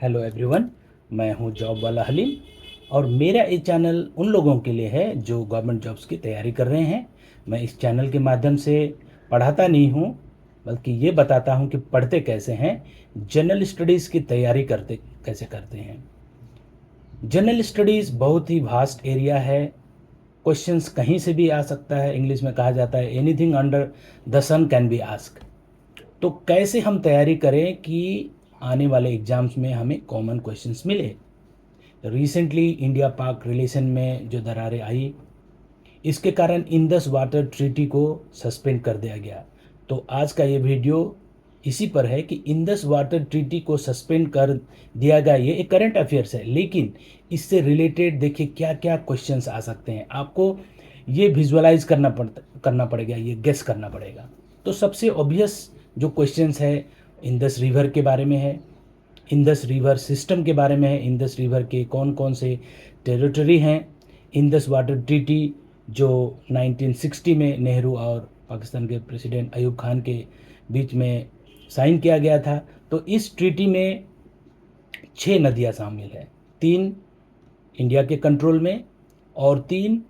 Hello everyone, मैं हूं job वाला हलीम। और मेरा ये चैनल उन लोगों के लिए है जो गवर्नमेंट जॉब्स की तैयारी कर रहे हैं। मैं इस चैनल के माध्यम से पढ़ाता नहीं हूं, बल्कि ये बताता हूं कि पढ़ते कैसे हैं, जनरल स्टडीज़ की तैयारी करते कैसे करते हैं। जनरल स्टडीज़ बहुत ही वास्ट एरिया है। क्वेश्चंस कहीं से भी आ सकता है। इंग्लिश में कहा जाता है anything under the sun can be ask. तो कैसे हम तैयारी करें कि आने वाले एग्जाम्स में हमें कॉमन क्वेश्चंस मिले। रिसेंटली इंडिया पाक रिलेशन में जो दरारें आई, इसके कारण इंडस वाटर ट्रीटी को सस्पेंड कर दिया गया। तो आज का ये वीडियो इसी पर है कि इंडस वाटर ट्रीटी को सस्पेंड कर दिया गया। ये एक करंट अफेयर्स है, लेकिन इससे रिलेटेड देखिए क्या क्या क्वेश्चंस आ सकते हैं। आपको ये विजुअलाइज करना पड़ेगा, ये गेस करना पड़ेगा। तो सबसे ऑब्वियस जो क्वेश्चंस है इंडस रिवर के बारे में है, इंडस रिवर सिस्टम के बारे में है, इंडस रिवर के कौन कौन से टेरिटरी हैं, इंडस वाटर ट्रीटी जो 1960 में नेहरू और पाकिस्तान के प्रेसिडेंट अयूब खान के बीच में साइन किया गया था। तो इस ट्रीटी में 6 नदियाँ शामिल हैं, 3 इंडिया के कंट्रोल में और 3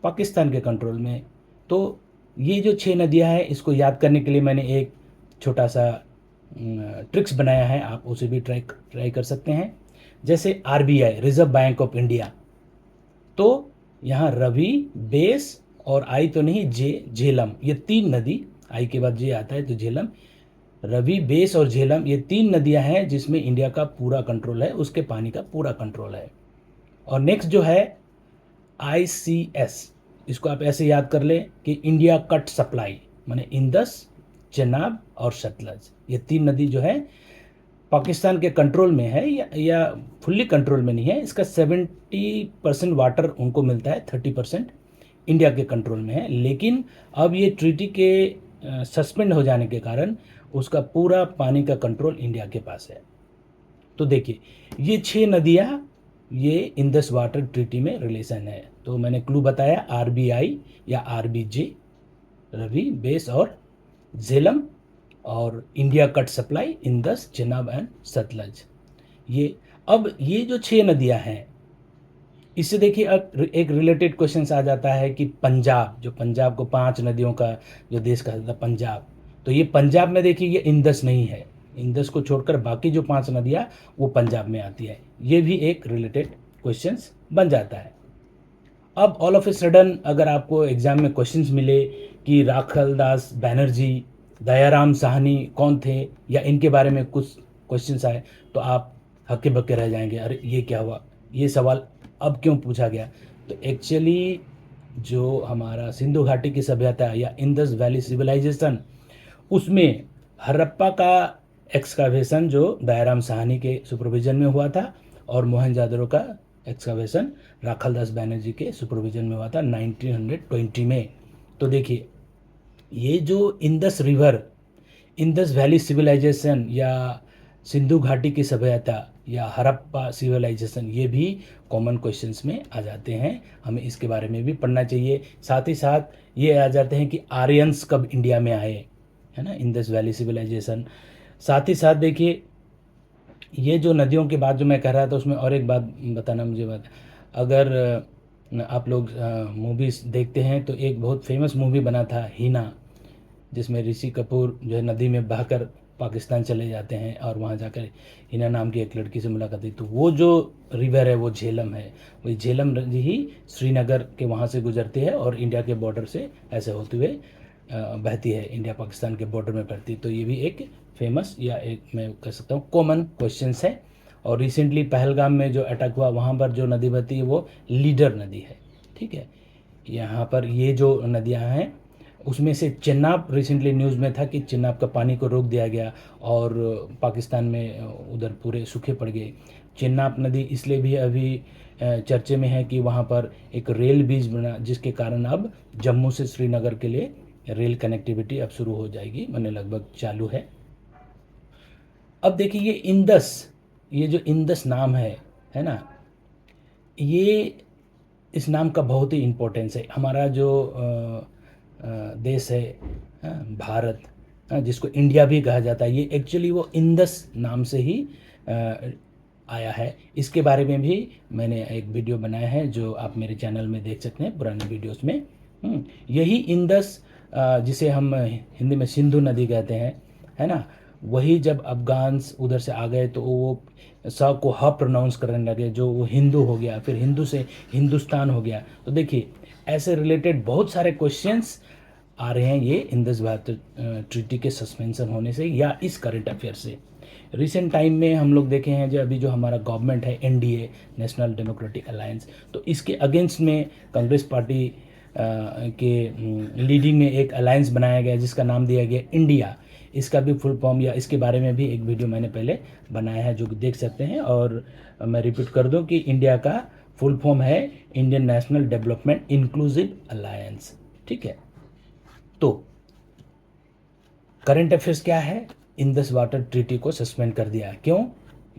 पाकिस्तान के कंट्रोल में। तो ये जो 6 नदियाँ हैं, इसको याद करने के लिए मैंने एक छोटा सा ट्रिक्स बनाया है, आप उसे भी ट्राई कर सकते हैं। जैसे RBI, reserve bank of India, तो यहाँ रवि, बेस और आई तो नहीं, झेलम, ये 3 नदी, आई के बाद जे आता है तो झेलम, रवि, बेस और झेलम, ये 3 नदियाँ हैं जिसमें इंडिया का पूरा कंट्रोल है, उसके पानी का पूरा कंट्रोल है। और नेक्स्ट जो है ICS, इसको आप ऐसे याद कर लें कि इंडिया कट सप्लाई, माने इंदस, चेनाब और सतलज, ये 3 नदी जो है पाकिस्तान के कंट्रोल में है, या फुल्ली कंट्रोल में नहीं है। इसका 70% वाटर उनको मिलता है, 30% इंडिया के कंट्रोल में है। लेकिन अब ये ट्रीटी के सस्पेंड हो जाने के कारण उसका पूरा पानी का कंट्रोल इंडिया के पास है। तो देखिए ये 6 नदियाँ, ये इंडस वाटर ट्रीटी में रिलेशन है। तो मैंने क्लू बताया, RBI या RBJ, रवि, बेस और झेलम, और India cut supply Indus, Chenab and Sutlej. ये अब ये जो 6 नदियाँ हैं, इससे देखिए अब एक रिलेटेड क्वेश्चन आ जाता है कि पंजाब, जो पंजाब को 5 नदियों का जो देश कहा जाता है पंजाब, तो ये पंजाब में देखिए ये इंदस नहीं है। इंदस को छोड़कर बाकी जो 5 नदियाँ वो पंजाब में आती है। ये भी एक रिलेटेड क्वेश्चन बन जाता है। अब ऑल ऑफ ए सडन अगर आपको एग्जाम में क्वेश्चंस मिले कि राखल दास बैनर्जी, दयाराम साहनी कौन थे, या इनके बारे में कुछ क्वेश्चंस आए, तो आप हक्के बक्के रह जाएंगे, अरे ये क्या हुआ, ये सवाल अब क्यों पूछा गया। तो एक्चुअली जो हमारा सिंधु घाटी की सभ्यता या इंडस वैली सिविलाइजेशन, उसमें हड़प्पा का एक्सकावेशन जो दयाराम साहनी के सुपरविजन में हुआ था, और मोहनजादड़ो का एक्सकावेशन राखलदास बैनर्जी के सुपरविजन में हुआ था 1920 में। तो देखिए ये जो Indus river, Indus valley civilization या सिंधु घाटी की सभ्यता या हड़प्पा सिविलाइजेशन, ये भी कॉमन क्वेश्चंस में आ जाते हैं। हमें इसके बारे में भी पढ़ना चाहिए। साथ ही साथ ये आ जाते हैं कि आर्यंस कब इंडिया में आए, है ना, इंडस वैली सिविलाइजेशन। साथ ही साथ देखिए ये जो नदियों की बात जो मैं कह रहा था, उसमें और एक बात बताना मुझे बात, अगर आप लोग मूवीज़ देखते हैं तो एक बहुत फेमस मूवी बना था हीना, जिसमें ऋषि कपूर जो है नदी में बहकर पाकिस्तान चले जाते हैं और वहाँ जाकर हिना नाम की एक लड़की से मुलाकात हुई। तो वो जो रिवर है वो झेलम है। वही झेलम नदी ही श्रीनगर के वहाँ से गुजरती है और इंडिया के बॉर्डर से ऐसे होते हुए बहती है, इंडिया पाकिस्तान के बॉर्डर में पड़ती है। तो ये भी एक फेमस या एक मैं कह सकता हूँ कॉमन क्वेश्चंस है। और रिसेंटली पहलगाम में जो अटैक हुआ, वहाँ पर जो नदी बहती है वो लीडर नदी है, ठीक है। यहाँ पर ये जो नदियाँ हैं उसमें से चेनाब रिसेंटली न्यूज़ में था कि चेनाब का पानी को रोक दिया गया और पाकिस्तान में उधर पूरे सूखे पड़ गए। चेनाब नदी इसलिए भी अभी चर्चे में है कि वहाँ पर एक रेल ब्रिज बना, जिसके कारण अब जम्मू से श्रीनगर के लिए रेल कनेक्टिविटी अब शुरू हो जाएगी, मैंने लगभग चालू है। अब देखिए ये इंडस, ये जो इंडस नाम है ना, ये इस नाम का बहुत ही इम्पोर्टेंस है। हमारा जो देश है, भारत, जिसको इंडिया भी कहा जाता है, ये एक्चुअली वो इंडस नाम से ही आया है, इसके बारे में भी मैंने एक वीडियो बनाया है जो आप मेरे चैनल में देख सकते हैं पुराने वीडियोस में। यही इंदस जिसे हम हिंदी में सिंधु नदी कहते हैं, है ना, वही जब अफ़गान्स उधर से आ गए तो वो स को ह प्रोनाउंस करने लगे, जो वो हिंदू हो गया, फिर हिंदू से हिंदुस्तान हो गया। तो देखिए ऐसे रिलेटेड बहुत सारे क्वेश्चंस आ रहे हैं ये इंदस वाटर ट्रीटी के सस्पेंशन होने से या इस करंट अफेयर से। रिसेंट टाइम में हम लोग देखे हैं जो अभी जो हमारा गवर्नमेंट है एनडीए, नेशनल डेमोक्रेटिक अलायंस, तो इसके अगेंस्ट में कांग्रेस पार्टी के लीडिंग में एक अलायंस बनाया गया जिसका नाम दिया गया इंडिया। इसका भी फुल फॉर्म या इसके बारे में भी एक वीडियो मैंने पहले बनाया है जो देख सकते हैं। और मैं रिपीट कर दूं कि इंडिया का फुल फॉर्म है Indian national development inclusive alliance. ठीक है, तो करंट अफेयर्स क्या है, इंदस वाटर ट्रीटी को सस्पेंड कर दिया। क्यों?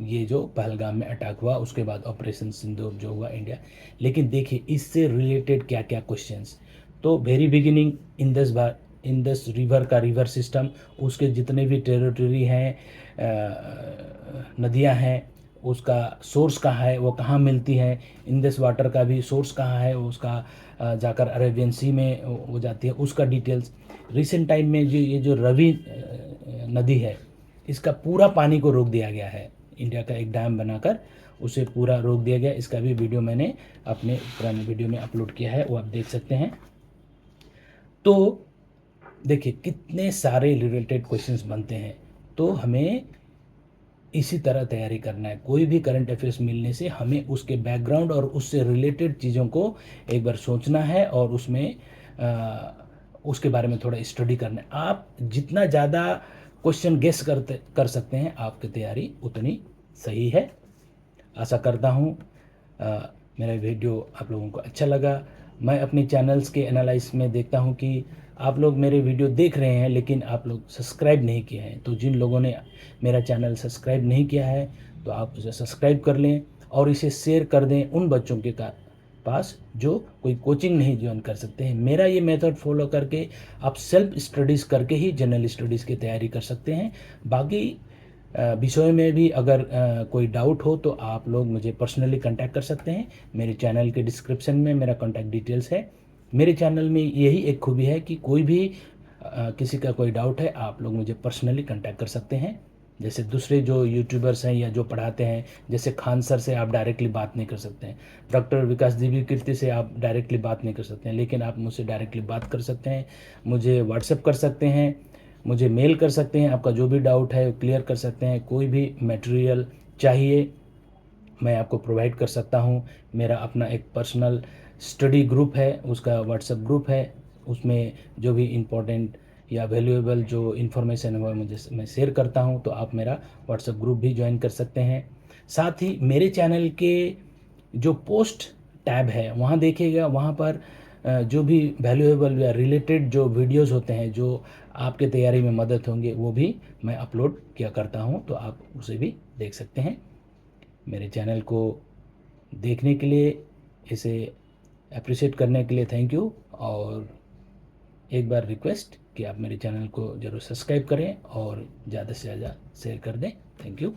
ये जो पहलगाम में अटैक हुआ उसके बाद ऑपरेशन सिंदूर जो हुआ इंडिया। लेकिन देखिए इससे रिलेटेड क्या क्या क्वेश्चंस। तो वेरी बिगिनिंग इंदस रिवर का रिवर सिस्टम, उसके जितने भी टेरिटरी हैं, नदियां हैं, उसका सोर्स कहाँ है, वो कहाँ मिलती है, इंदस वाटर का भी सोर्स कहाँ है, उसका जाकर अरेबियन सी में वो जाती है, उसका डिटेल्स। रिसेंट टाइम में जो ये जो रवि नदी है इसका पूरा पानी को रोक दिया गया है, इंडिया का एक डैम बनाकर उसे पूरा रोक दिया गया। इसका भी वीडियो मैंने अपने पुराने वीडियो में अपलोड किया है, वो आप देख सकते हैं। तो देखिए कितने सारे रिलेटेड क्वेश्चंस बनते हैं, तो हमें इसी तरह तैयारी करना है। कोई भी करंट अफेयर्स मिलने से हमें उसके बैकग्राउंड और उससे रिलेटेड चीज़ों को एक बार सोचना है और उसमें उसके बारे में थोड़ा स्टडी करना है। आप जितना ज़्यादा क्वेश्चन गेस कर सकते हैं आपकी तैयारी उतनी सही है। आशा करता हूँ मेरा वीडियो आप लोगों को अच्छा लगा। मैं अपनी चैनल्स के एनालाइज में देखता हूँ कि आप लोग मेरे वीडियो देख रहे हैं लेकिन आप लोग सब्सक्राइब नहीं किए हैं। तो जिन लोगों ने मेरा चैनल सब्सक्राइब नहीं किया है तो आप उसे सब्सक्राइब कर लें और इसे शेयर कर दें उन बच्चों के पास जो कोई कोचिंग नहीं ज्वाइन कर सकते हैं। मेरा ये मेथड फॉलो करके आप सेल्फ स्टडीज़ करके ही जनरल स्टडीज़ की तैयारी कर सकते हैं। बाकी विषय में भी अगर कोई डाउट हो तो आप लोग मुझे पर्सनली कांटेक्ट कर सकते हैं। मेरे चैनल के डिस्क्रिप्शन में मेरा कांटेक्ट डिटेल्स है। मेरे चैनल में यही एक खूबी है कि कोई भी किसी का कोई डाउट है आप लोग मुझे पर्सनली कांटेक्ट कर सकते हैं। जैसे दूसरे जो यूट्यूबर्स हैं या जो पढ़ाते हैं, जैसे खान सर से आप डायरेक्टली बात नहीं कर सकते हैं, डॉक्टर विकास दिव्य कीर्ति से आप डायरेक्टली बात नहीं कर सकते हैं, लेकिन आप मुझसे डायरेक्टली बात कर सकते हैं, मुझे व्हाट्सएप कर सकते हैं, मुझे मेल कर सकते हैं, आपका जो भी डाउट है क्लियर कर सकते हैं। कोई भी मटेरियल चाहिए मैं आपको प्रोवाइड कर सकता हूँ। मेरा अपना एक पर्सनल स्टडी ग्रुप है, उसका व्हाट्सएप ग्रुप है, उसमें जो भी इम्पोर्टेंट या वैल्यूएबल जो इन्फॉर्मेशन है वो मैं शेयर करता हूँ। तो आप मेरा व्हाट्सएप ग्रुप भी ज्वाइन कर सकते हैं। साथ ही मेरे चैनल के जो पोस्ट टैब है वहाँ देखिएगा, वहाँ पर जो भी वैल्यूएबल या रिलेटेड जो वीडियोस होते हैं जो आपके तैयारी में मदद होंगे वो भी मैं अपलोड किया करता हूँ, तो आप उसे भी देख सकते हैं। मेरे चैनल को देखने के लिए, इसे अप्रिशिएट करने के लिए थैंक यू। और एक बार रिक्वेस्ट कि आप मेरे चैनल को ज़रूर सब्सक्राइब करें और ज़्यादा से ज़्यादा शेयर कर दें। Thank you.